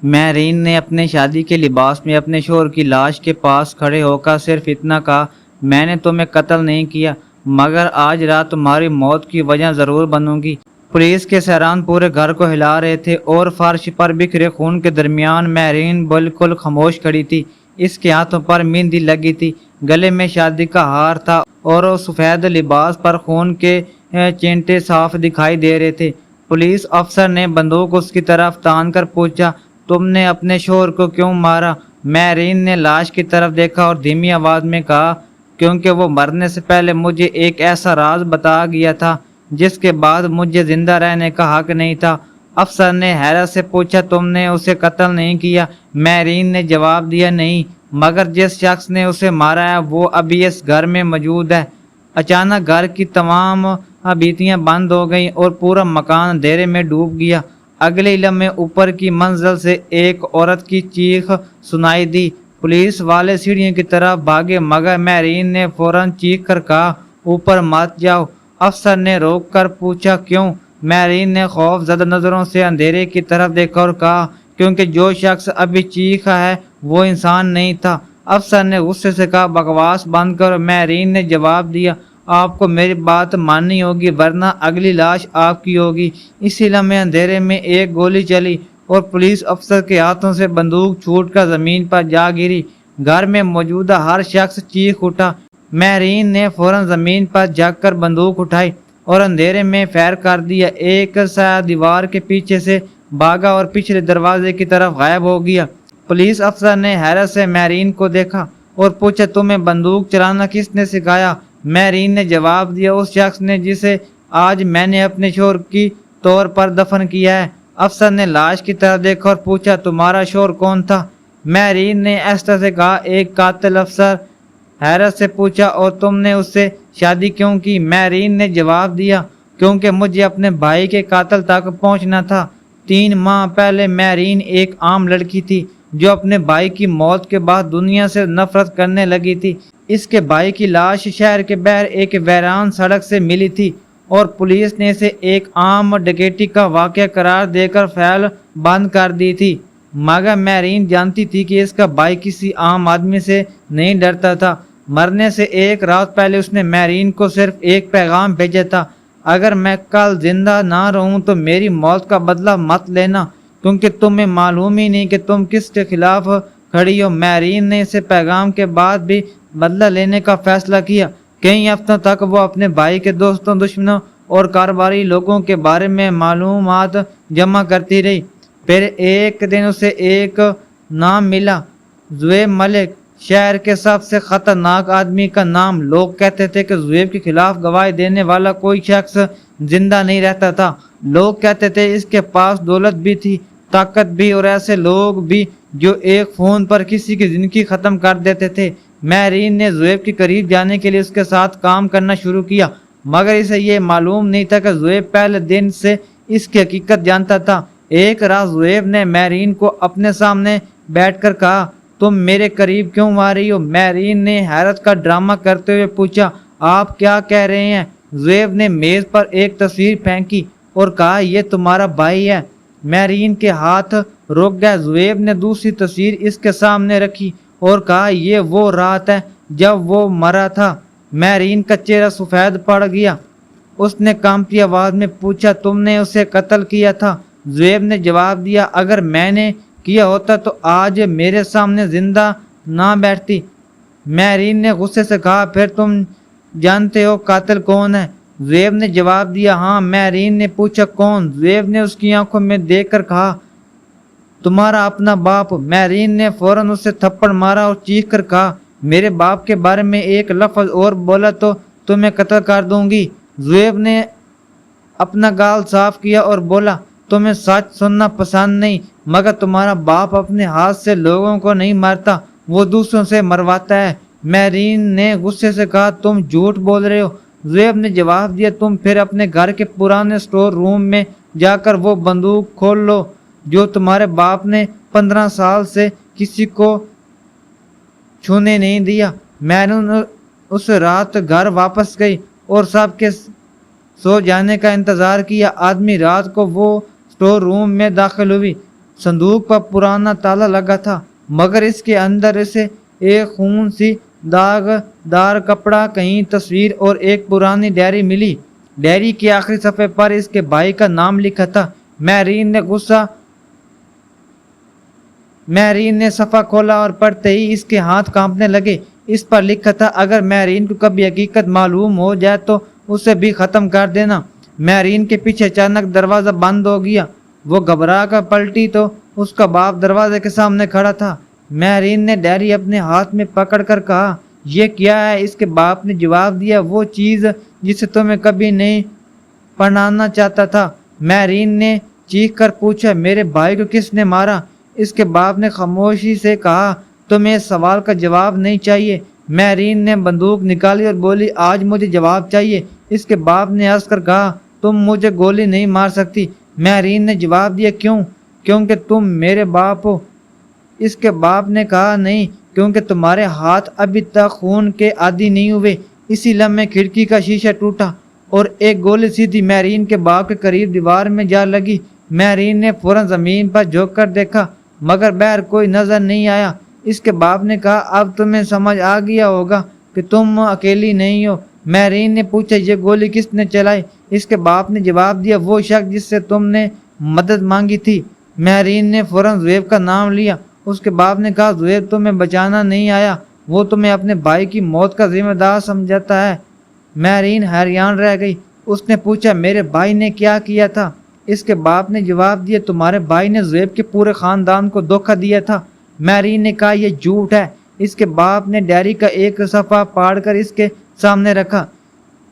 مہرین نے اپنے شادی کے لباس میں اپنے شوہر کی لاش کے پاس کھڑے ہو کر صرف اتنا کہا، میں نے تمہیں قتل نہیں کیا، مگر آج رات تمہاری موت کی وجہ ضرور بنوں گی۔ پولیس کے سہران پورے گھر کو ہلا رہے تھے اور فرش پر بکھرے خون کے درمیان مہرین بالکل خاموش کھڑی تھی۔ اس کے ہاتھوں پر مہندی لگی تھی، گلے میں شادی کا ہار تھا اور اس سفید لباس پر خون کے چینٹے صاف دکھائی دے رہے تھے۔ پولیس افسر نے بندوق اس کی طرف تان کر پوچھا، تم نے اپنے شوہر کو کیوں مارا؟ مہرین نے لاش کی طرف دیکھا اور دھیمی آواز میں کہا، کیونکہ وہ مرنے سے پہلے مجھے ایک ایسا راز بتا گیا تھا جس کے بعد مجھے زندہ رہنے کا حق نہیں تھا۔ افسر نے حیرت سے پوچھا، تم نے اسے قتل نہیں کیا؟ مہرین نے جواب دیا، نہیں، مگر جس شخص نے اسے مارا ہے وہ ابھی اس گھر میں موجود ہے۔ اچانک گھر کی تمام بتیاں بند ہو گئیں اور پورا مکان اندھیرے میں ڈوب گیا۔ اگلے لمحے اوپر کی منزل سے ایک عورت کی چیخ سنائی دی۔ پولیس والے سیڑھیوں کی طرف بھاگے مگر مہرین نے فوراً چیخ کر کہا، اوپر مت جاؤ۔ افسر نے روک کر پوچھا، کیوں؟ مہرین نے خوف زدہ نظروں سے اندھیرے کی طرف دیکھا اور کہا، کیونکہ جو شخص ابھی چیخا ہے وہ انسان نہیں تھا۔ افسر نے غصے سے کہا، بکواس بند کرو۔ مہرین نے جواب دیا، آپ کو میری بات ماننی ہوگی ورنہ اگلی لاش آپ کی ہوگی۔ اسی لمحے اندھیرے میں ایک گولی چلی اور پولیس افسر کے ہاتھوں سے بندوق چھوٹ کر زمین پر جا گری۔ گھر میں موجودہ ہر شخص چیخ اٹھا۔ مہرین نے فوراً زمین پر جھک کر بندوق اٹھائی اور اندھیرے میں فائر کر دیا۔ ایک سایہ دیوار کے پیچھے سے بھاگا اور پچھلے دروازے کی طرف غائب ہو گیا۔ پولیس افسر نے حیرت سے مہرین کو دیکھا اور پوچھا، تمہیں بندوق چلانا کس نے سکھایا؟ مہرین نے جواب دیا، اس شخص نے جسے آج میں نے اپنے شوہر کی طور پر دفن کیا ہے۔ افسر نے لاش کی طرف دیکھا اور پوچھا، تمہارا شوہر کون تھا؟ مہرین نے ایسٹر سے کہا، ایک قاتل۔ افسر حیرت سے پوچھا، اور تم نے اس سے شادی کیوں کی؟ مہرین نے جواب دیا، کیونکہ مجھے اپنے بھائی کے قاتل تک پہنچنا تھا۔ 3 ماہ پہلے مہرین ایک عام لڑکی تھی جو اپنے بھائی کی موت کے بعد دنیا سے نفرت کرنے لگی تھی۔ اس کے بھائی کی لاش شہر کے باہر ایک ویران سڑک سے ملی تھی اور پولیس نے اسے ایک عام ڈکیتی کا واقعہ قرار دے کر فائل بند کر دی تھی، مگر مہرین جانتی تھی کہ اس کا بھائی کسی عام آدمی سے نہیں ڈرتا تھا۔ مرنے سے ایک رات پہلے اس نے مہرین کو صرف ایک پیغام بھیجا تھا، اگر میں کل زندہ نہ رہوں تو میری موت کا بدلہ مت لینا، کیونکہ تمہیں معلوم ہی نہیں کہ تم کس کے خلاف کھڑی ہو۔ مہرین نے اسے پیغام کے بعد بھی بدلہ لینے کا فیصلہ کیا۔ کئی ہفتوں تک وہ اپنے بھائی کے دوستوں، دشمنوں اور کاروباری لوگوں کے بارے میں معلومات جمع کرتی رہی۔ پھر ایک دن اسے ایک نام ملا، زویب ملک، شہر کے سب سے خطرناک آدمی کا نام۔ لوگ کہتے تھے کہ زویب کے خلاف گواہی دینے والا کوئی شخص زندہ نہیں رہتا تھا۔ لوگ کہتے تھے اس کے پاس دولت بھی تھی، طاقت بھی، اور ایسے لوگ بھی جو ایک فون پر کسی کی زندگی ختم کر دیتے تھے۔ مہرین نے زویب کے قریب جانے کے لیے اس کے ساتھ کام کرنا شروع کیا، مگر اسے یہ معلوم نہیں تھا کہ زویب پہلے دن سے اس کی حقیقت جانتا تھا۔ ایک رات زویب نے مہرین کو اپنے سامنے بیٹھ کر کہا، تم میرے قریب کیوں آ رہی ہو؟ مہرین نے حیرت کا ڈرامہ کرتے ہوئے پوچھا، آپ کیا کہہ رہے ہیں؟ زویب نے میز پر ایک تصویر پھینکی اور کہا، یہ تمہارا بھائی ہے۔ مہرین کے ہاتھ رک گئے۔ زویب نے دوسری تصویر اس کے سامنے رکھی اور کہا، یہ وہ رات ہے جب وہ مرا تھا۔ مہرین کا چہرہ سفید پڑ گیا۔ اس نے کانپتی آواز میں پوچھا، تم نے اسے قتل کیا تھا؟ زویب نے جواب دیا، اگر میں نے کیا ہوتا تو آج میرے سامنے زندہ نہ بیٹھتی۔ مہرین نے غصے سے کہا، پھر تم جانتے ہو قاتل کون ہے؟ زویب نے جواب دیا، ہاں۔ مہرین نے پوچھا، کون؟ زویب نے اس کی آنکھوں میں دیکھ کر کہا، تمہارا اپنا باپ۔ مہرین نے فوراً اسے تھپڑ مارا اور چیخ کر کہا، میرے باپ کے بارے میں ایک لفظ اور بولا تو تمہیں قتل کر دوں گی۔ زویب نے اپنا گال صاف کیا اور بولا، تمہیں سچ سننا پسند نہیں، مگر تمہارا باپ اپنے ہاتھ سے لوگوں کو نہیں مارتا، وہ دوسروں سے مرواتا ہے۔ مہرین نے غصے سے کہا، تم جھوٹ بول رہے ہو۔ زویب نے جواب دیا، تم پھر اپنے گھر کے پرانے سٹور روم میں جا کر وہ بندوق کھول لو جو تمہارے باپ نے 15 سال سے کسی کو چھونے نہیں دیا۔ مہرین اس رات گھر واپس گئی اور سب کے سو جانے کا انتظار کیا۔ آدمی رات کو وہ سٹور روم میں داخل ہوئی۔ संदूक पर पुराना ताला लगा था, मगर इसके अंदर से एक खून सी दागदार कपड़ा, कहीं तस्वीर और एक पुरानी डायरी मिली। डायरी के आखिरी सफ़े पर इसके भाई का नाम लिखा था। महरीन ने सफ़ा खोला और पढ़ते ही इसके हाथ कांपने लगे। इस पर लिखा था, अगर महरीन को कभी हकीकत मालूम हो जाए तो उसे भी ख़त्म कर देना। महरीन के पीछे अचानक दरवाज़ा बंद हो गया। वो घबरा कर पलटी तो उसका बाप दरवाजे के सामने खड़ा था। महरीन ने डायरी अपने हाथ में पकड़ कर कहा, ये क्या है? इसके बाप ने जवाब दिया, वो चीज़ जिसे तुम्हें कभी नहीं पढ़ाना चाहता था। महरीन ने चीख कर पूछा, मेरे भाई को किसने मारा? इसके बाप ने खामोशी से कहा, तुम्हें इस सवाल का जवाब नहीं चाहिए। महरीन ने बंदूक निकाली और बोली, आज मुझे जवाब चाहिए। इसके बाप ने हंस कर कहा, तुम मुझे गोली नहीं मार सकती। महरीन ने जवाब दिया, क्यों? क्योंकि तुम मेरे बाप हो। इसके बाप ने कहा, नहीं, क्योंकि तुम्हारे हाथ अभी तक खून के आदी नहीं हुए। इसी लम्हे खिड़की का शीशा टूटा और एक गोली सीधी महरीन के बाप के करीब दीवार में जा लगी। महरीन ने फौरन जमीन पर झुक कर देखा, मगर बाहर कोई नजर नहीं आया। इसके बाप ने कहा, अब तुम्हें समझ आ गया होगा कि तुम अकेली नहीं हो। महरीन ने पूछा, ये गोली किसने चलाई? इसके बाप ने जवाब दिया, वो शख्स जिससे तुमने मदद मांगी थी। महरीन ने फौरन ज़ुएब का नाम लिया। उसके बाप ने कहा, ज़ुएब तुम्हें बचाना नहीं आया, वो तुम्हें अपने भाई की मौत का जिम्मेदार समझता है। महरीन हैरान रह गई। उसने पूछा, मेरे भाई ने क्या किया था? इसके बाप ने जवाब दिया, तुम्हारे भाई ने ज़ुएब के पूरे ख़ानदान को धोखा दिया था। महरीन ने कहा, यह झूठ है। इसके बाप ने डायरी का एक सफ़ा फाड़कर इसके सामने रखा।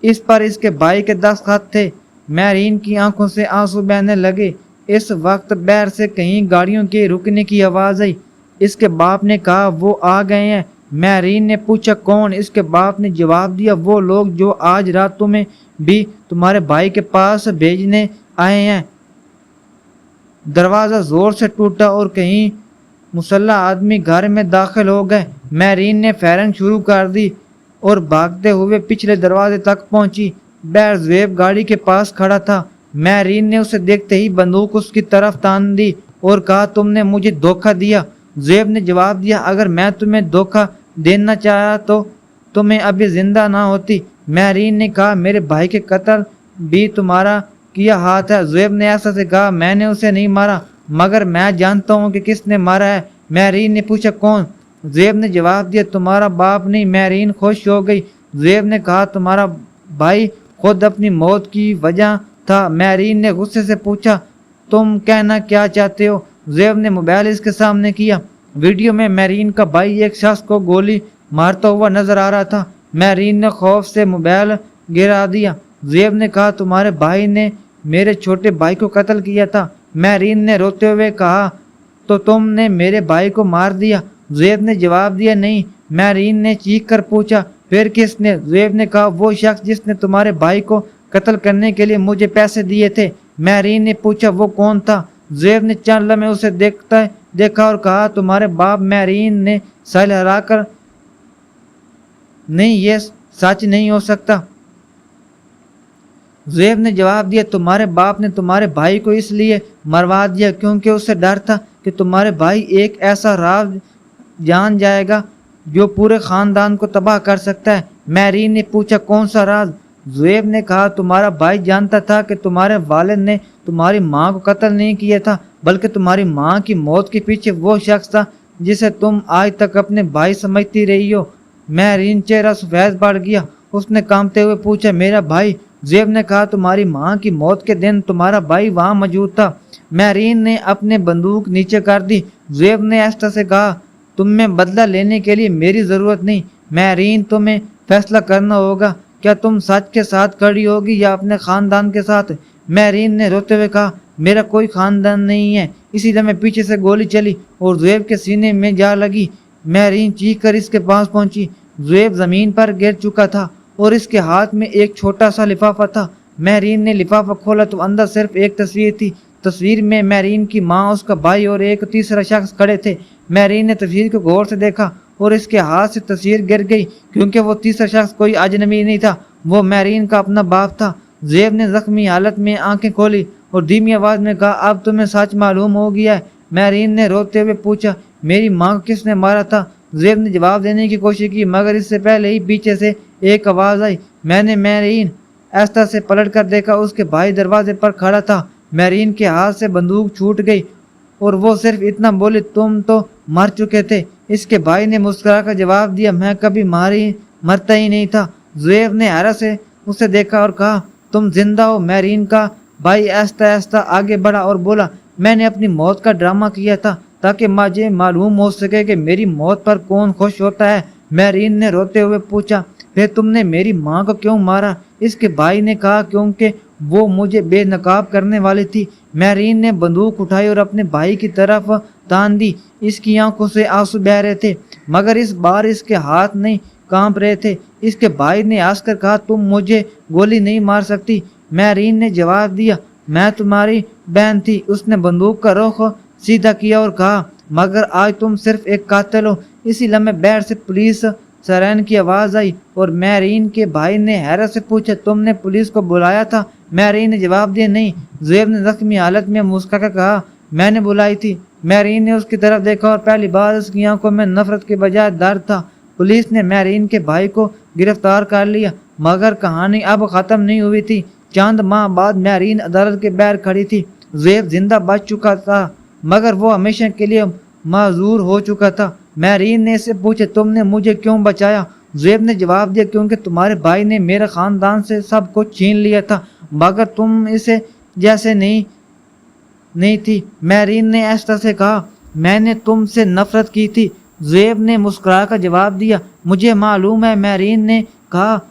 इस पर इसके भाई के दस्तखत थे। महरीन की आंखों से आंसू बहने लगे। इस वक्त बाहर से कहीं गाड़ियों के रुकने की आवाज़ आई। इसके बाप ने कहा, वो आ गए हैं। महरीन ने पूछा, कौन? इसके बाप ने जवाब दिया, वो लोग जो आज रात तुम्हें भी तुम्हारे भाई के पास भेजने आए हैं। दरवाज़ा ज़ोर से टूटा और कहीं मुसल्ला आदमी घर में दाखिल हो गए। महरीन ने फायरिंग शुरू कर दी और भागते हुए पिछले दरवाजे तक पहुंची। बाहर ज़ुएब गाड़ी के पास खड़ा था। महरीन ने उसे देखते ही बंदूक उसकी तरफ तान दी और कहा, तुमने मुझे धोखा दिया। ज़ुएब ने जवाब दिया, अगर मैं तुम्हें धोखा देना चाहा तो तुम्हें अभी जिंदा ना होती। महरीन ने कहा, मेरे भाई के कत्ल भी तुम्हारा किया हाथ है। ज़ुएब ने ऐसा से कहा, मैंने उसे नहीं मारा, मगर मैं जानता हूँ कि किसने मारा है। महरीन ने पूछा, कौन? ज़ुएब ने जवाब दिया, तुम्हारा बाप नहीं। महरीन खुश हो गई। ज़ुएब ने कहा, तुम्हारा भाई खुद अपनी मौत की वजह था। महरीन ने गुस्से से पूछा, तुम कहना क्या चाहते हो? ज़ुएब ने मोबाइल इसके सामने किया। वीडियो में महरीन का भाई एक शख्स को गोली मारता हुआ नजर आ रहा था। महरीन ने खौफ से मोबाइल गिरा दिया। ज़ुएब ने कहा, तुम्हारे भाई ने मेरे छोटे भाई को कत्ल किया था। महरीन ने रोते हुए कहा, तो तुमने मेरे भाई को मार दिया? ज़ुएब ने जवाब दिया, नहीं। महरीन ने चीख कर पूछा, फिर किसने? ज़ुएब ने कहा, वो शख्स जिसने तुम्हारे भाई को कत्ल करने के लिए मुझे पैसे दिए थे। महरीन ने पूछा, वो कौन था? ज़ुएब ने चंद लम्हे उसे देखा और कहा, तुम्हारे बाप। महरीन ने सर हिलाकर, नहीं, ये सच नहीं हो सकता। ज़ुएब ने जवाब दिया, तुम्हारे बाप ने तुम्हारे भाई को इसलिए मरवा दिया क्योंकि उसे डर था कि तुम्हारे भाई एक ऐसा राज जान जाएगा जो पूरे ख़ानदान को तबाह कर सकता है। महरीन ने पूछा, कौन सा राज? ज़ुएब ने कहा, तुम्हारा भाई जानता था कि तुम्हारे वालिद ने तुम्हारी माँ को कत्ल नहीं किया था, बल्कि तुम्हारी माँ की मौत के पीछे वो शख्स था जिसे तुम आज तक अपने भाई समझती रही हो। महरीन चेहरा सफ़ेद पड़ गया। उसने कांपते हुए पूछा, मेरा भाई? ज़ुएब ने कहा, तुम्हारी माँ की मौत के दिन तुम्हारा भाई वहाँ मौजूद था। महरीन ने अपने बंदूक नीचे कर दी। ज़ुएब ने आहिस्ता से कहा, तुम्हें बदला लेने के लिए मेरी ज़रूरत नहीं। महरीन, तुम्हें फैसला करना होगा, क्या तुम सच के साथ खड़ी होगी या अपने ख़ानदान के साथ? महरीन ने रोते हुए कहा, मेरा कोई ख़ानदान नहीं है। इसी समय पीछे से गोली चली और ज़ुएब के सीने में जा लगी। महरीन चीख कर इसके पास पहुंची। ज़ुएब ज़मीन पर गिर चुका था और इसके हाथ में एक छोटा सा लिफाफा था। महरीन ने लिफाफा खोला तो अंदर सिर्फ एक तस्वीर थी। तस्वीर में महरीन की माँ, उसका भाई और एक तीसरा शख्स खड़े थे। महरीन ने तस्वीर को गौर से देखा और इसके हाथ से तस्वीर गिर गई, क्योंकि वो तीसरा शख्स कोई अजनबी नहीं था, वो महरीन का अपना बाप था। ज़ुएब ने जख्मी हालत में आंखें खोली और धीमी आवाज़ में कहा, अब तुम्हें सच मालूम हो गया है। महरीन ने रोते हुए पूछा, मेरी माँ को किसने मारा था? ज़ुबैर ने जवाब देने की कोशिश की, मगर इससे पहले ही पीछे से एक आवाज़ आई, मैंने महरीन ऐसा से पलट कर देखा, उसके भाई दरवाजे पर खड़ा था। महरीन के हाथ से बंदूक छूट गई और वो सिर्फ इतना बोले, तुम तो मर चुके थे। इसके भाई ने मुस्कुरा कर जवाब दिया, मैं कभी मरता ही नहीं था। ज़ुबैर ने हैरत से उसे देखा और कहा, तुम जिंदा हो? महरीन का भाई आहिस्ता आहिस्ता आगे बढ़ा और बोला, मैंने अपनी मौत का ड्रामा किया था ताकि मुझे मालूम हो सके कि मेरी मौत पर कौन खुश होता है। महरीन ने रोते हुए पूछा, फिर तुमने मेरी माँ को क्यों मारा? इसके भाई ने कहा, क्योंकि वो मुझे बेनकाब करने वाली थी। महरीन ने बंदूक उठाई और अपने भाई की तरफ तान दी। इसकी आंखों से आंसू बह रहे थे, मगर इस बार इसके हाथ नहीं कांप रहे थे। इसके भाई ने हंसकर कहा, तुम मुझे गोली नहीं मार सकती। महरीन ने जवाब दिया, मैं तुम्हारी बहन थी। उसने बंदूक का रुख सीधा किया और कहा, मगर आज तुम सिर्फ एक कातिल हो। इसी लम्हे बाहर से पुलिस सायरन की आवाज आई और महरीन के भाई ने हैरत से पूछा, तुमने पुलिस को बुलाया था? महरीन ने जवाब दिया, नहीं। ज़ुबैर ने जख्मी हालत में मुस्कुरा कर कहा, मैंने बुलाई थी। महरीन ने उसकी तरफ देखा और पहली बार उसकी आंखों में नफरत के बजाय दर्द था। पुलिस ने महरीन के भाई को गिरफ्तार कर लिया, मगर कहानी अब खत्म नहीं हुई थी। चंद माह बाद महरीन अदालत के बाहर खड़ी थी। ज़ुबैर जिंदा बच चुका था, मगर वो हमेशा के लिए माजूर हो चुका था। महरीन ने इससे पूछा, तुमने मुझे क्यों बचाया? ज़ुबैर ने जवाब दिया, क्योंकि तुम्हारे भाई ने मेरे खानदान से सब कुछ छीन लिया था, मगर तुम इसे जैसे नहीं थी। महरीन ने ऐसा से कहा, मैंने तुमसे नफरत की थी। ज़ुबैर ने मुस्कुरा कर जवाब दिया, मुझे मालूम है। महरीन ने कहा,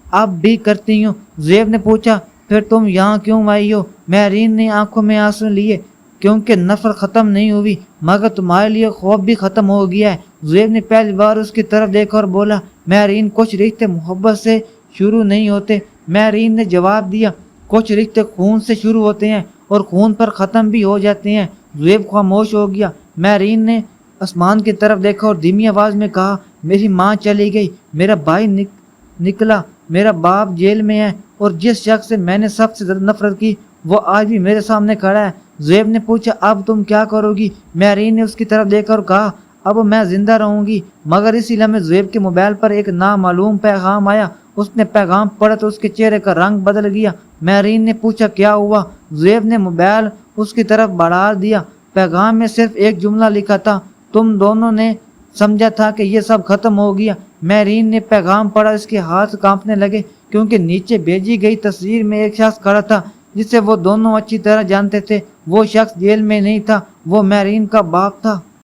अब भी करती हूँ। ज़ुबैर ने पूछा, फिर तुम यहाँ क्यों आई हो? महरीन ने आंखों में आंसू लिए, क्योंकि नफरत खत्म नहीं हुई, मगर तुम्हारे लिए खौफ भी खत्म हो गया है। ज़ुबैर ने पहली बार उसकी तरफ देखा और बोला, महरीन, कुछ रिश्ते मोहब्बत से शुरू नहीं होते। महरीन ने जवाब दिया, कुछ रिश्ते खून से शुरू होते हैं और खून पर ख़त्म भी हो जाते हैं। ज़ुबैर खामोश हो गया। महरीन ने आसमान की तरफ देखा और धीमी आवाज़ में कहा, मेरी माँ चली गई, मेरा भाई निकला, मेरा बाप जेल में है, और जिस शख्स से मैंने सबसे ज़्यादा नफरत की वो आज भी मेरे सामने खड़ा है। ज़ुबैर ने पूछा, अब तुम क्या करोगी? महरीन ने उसकी तरफ देखा और कहा, अब मैं जिंदा रहूंगी। मगर इसी लम्हे ज़ुबैर के मोबाइल पर एक नामालूम पैगाम आया। उसने पैगाम पढ़ा तो उसके चेहरे का रंग बदल गया। महरीन ने पूछा, क्या हुआ? ज़ुबैर ने मोबाइल उसकी तरफ बढ़ा दिया। पैगाम में सिर्फ एक जुमला लिखा था, तुम दोनों ने समझा था कि ये सब खत्म हो गया। महरीन ने पैगाम पढ़ा, इसके हाथ कांपने लगे, क्योंकि नीचे भेजी गई तस्वीर में एक शख्स खड़ा था जिसे वो दोनों अच्छी तरह जानते थे। वो शख्स जेल में नहीं था, वो महरीन का बाप था।